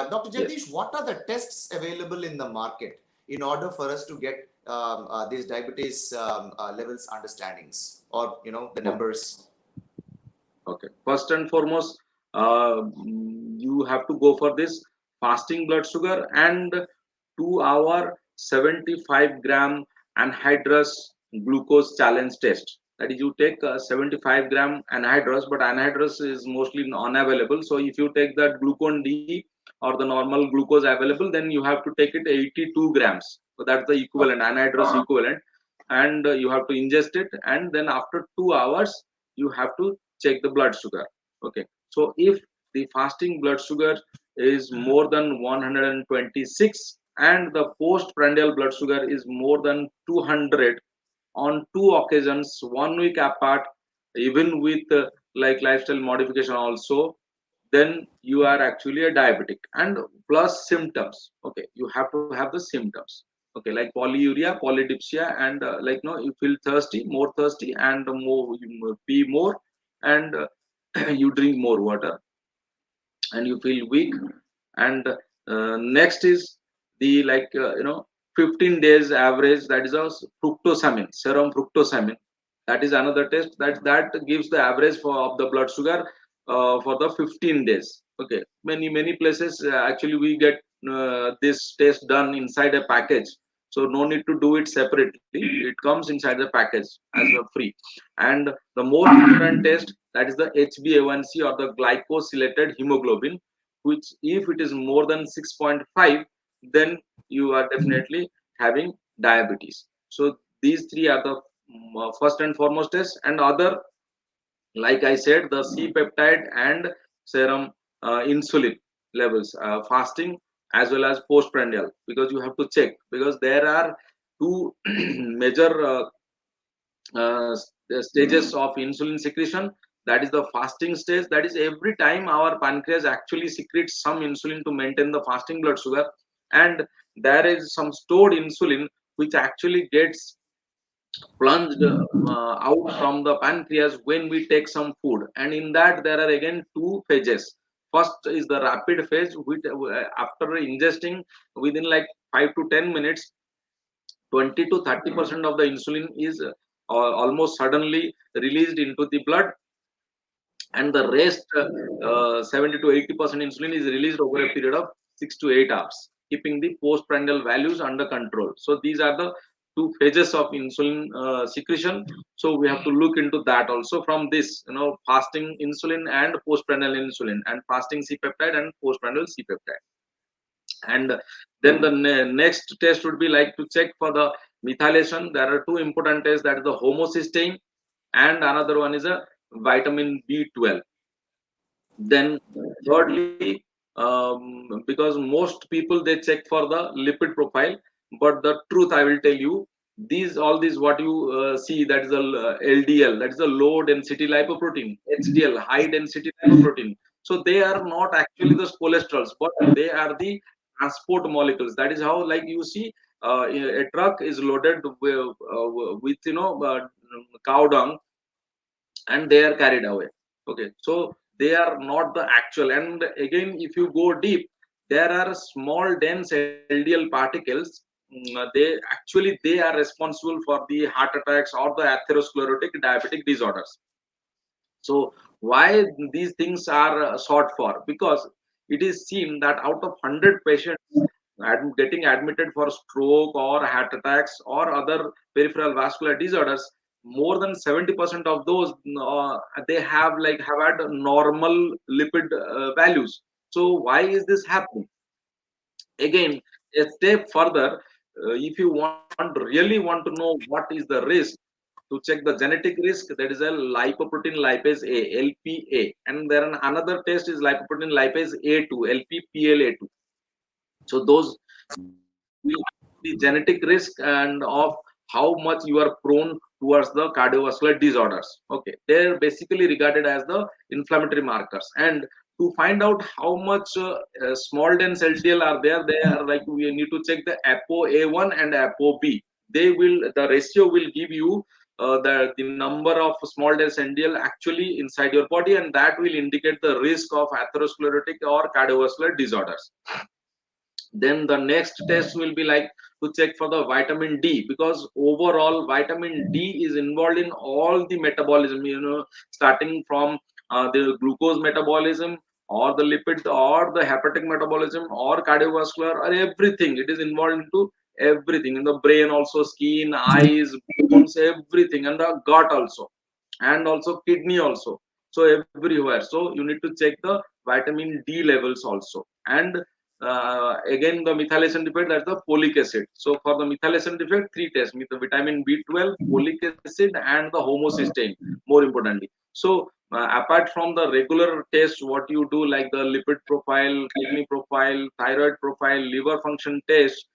Dr. Yes. Jagadish, what are the tests available in the market in order for us to get these diabetes levels understandings, or the Okay. numbers? Okay. First and foremost, you have to go for this fasting blood sugar and 2-hour 75-gram anhydrous glucose challenge test. That is, you take 75-gram anhydrous, but anhydrous is mostly unavailable. So if you take that glucon D or the normal glucose available, then you have to take it 82 grams. So that's the Okay. equivalent, anhydrous equivalent, and you have to ingest it, and then after 2 hours you have to check the blood sugar. Okay, so if the fasting blood sugar is more than 126 and the postprandial blood sugar is more than 200 on two occasions 1 week apart, even with like lifestyle modification also, then you are actually a diabetic, and plus symptoms. Okay, you have to have the symptoms. Okay, like polyuria, polydipsia, and like no, you feel thirsty, more thirsty, and more you pee more, and you drink more water, and you feel weak. And next is the 15 days average, that is a fructosamine, serum fructosamine. That is another test that gives the average for of the blood sugar for the 15 days. Okay, many places actually we get this test done inside a package, so no need to do it separately, it comes inside the package as a free. And the most important test, that is the HbA1c or the glycosylated hemoglobin, which if it is more than 6.5, then you are definitely having diabetes. So these three are the first and foremost tests. And other, like I said, the C peptide and serum insulin levels, fasting as well as postprandial, because you have to check, because there are two major stages of insulin secretion. That is the fasting stage, that is every time our pancreas actually secretes some insulin to maintain the fasting blood sugar, and there is some stored insulin which actually gets plunged out from the pancreas when we take some food. And in that there are again two phases. First is the rapid phase, which after ingesting within like 5 to 10 minutes, 20 to 30% of the insulin is almost suddenly released into the blood, and the rest 70 to 80% insulin is released over a period of 6 to 8 hours, keeping the postprandial values under control. So these are the two phases of insulin secretion. So we have to look into that also, from this fasting insulin and postprandial insulin, and fasting c peptide and postprandial c peptide. And then the next test would be like to check for the methylation. There are two important tests, that is the homocysteine, and another one is a vitamin B12. Then thirdly, because most people they check for the lipid profile, but the truth I will tell you, these all these what you see, that is the LDL, that is the low density lipoprotein, HDL, high density lipoprotein. So they are not actually the cholesterols, but they are the transport molecules. That is how, like you see, a truck is loaded with cow dung, and they are carried away. Okay, so they are not the actual. And again, if you go deep, there are small dense LDL particles. They are responsible for the heart attacks or the atherosclerotic diabetic disorders. So why these things are sought for? Because it is seen that out of 100 patients getting admitted for stroke or heart attacks or other peripheral vascular disorders, more than 70% of those they have had normal lipid values. So why is this happening? Again, a step further, if you really want to know what is the risk, to check the genetic risk, that is a lipoprotein lipase A, LPA, and there another test is lipoprotein lipase A2, LPPLA2. So those will the genetic risk and of how much you are prone towards the cardiovascular disorders. Okay, they're basically regarded as the inflammatory markers. And to find out how much small dense LDL are there, they are like, we need to check the ApoA1 and ApoB. They will, the ratio will give you the number of small dense NDL actually inside your body, and that will indicate the risk of atherosclerotic or cardiovascular disorders. Then the next test will be like to check for the vitamin D, because overall vitamin D is involved in all the metabolism, starting from the glucose metabolism or the lipid or the hepatic metabolism or cardiovascular or everything. It is involved into everything in the brain also, skin, eyes, bones, everything, and the gut also, and also kidney also, so everywhere. So you need to check the vitamin D levels also. And again, the methylation defect, that's the folic acid. So for the methylation defect, three tests: with the vitamin B12, folic acid, and the homocysteine, more importantly. So apart from the regular tests, what you do, like the lipid profile, kidney profile, thyroid profile, liver function test,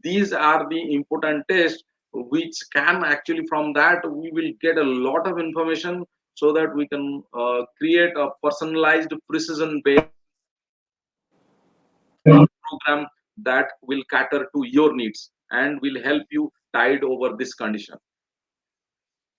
these are the important tests which can actually, from that we will get a lot of information, so that we can create a personalized, precision based program that will cater to your needs and will help you tide over this condition.